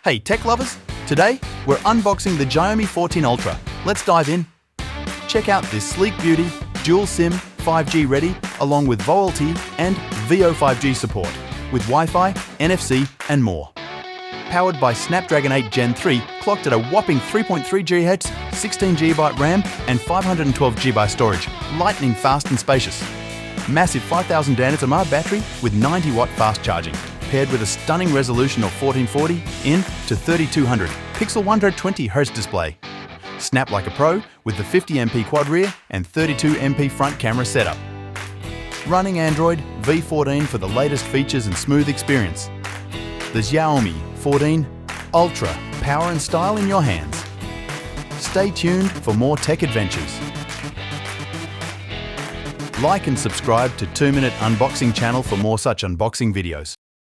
Hey tech lovers, today we're unboxing the Xiaomi 14 Ultra. Let's dive in. Check out this sleek beauty, dual SIM, 5G ready, along with VoLTE and VO 5G support, with Wi-Fi, NFC and more. Powered by Snapdragon 8 Gen 3, clocked at a whopping 3.3 GHz, 16GB RAM and 512GB storage, lightning fast and spacious. Massive 5000 mAh battery with 90-watt fast charging, paired with a stunning resolution of 1440 in to 3200 pixel 120Hz display. Snap like a pro with the 50MP quad rear and 32MP front camera setup. Running Android V14 for the latest features and smooth experience. The Xiaomi 14 Ultra, power and style in your hands. Stay tuned for more tech adventures. Like and subscribe to 2 Minute Unboxing channel for more such unboxing videos.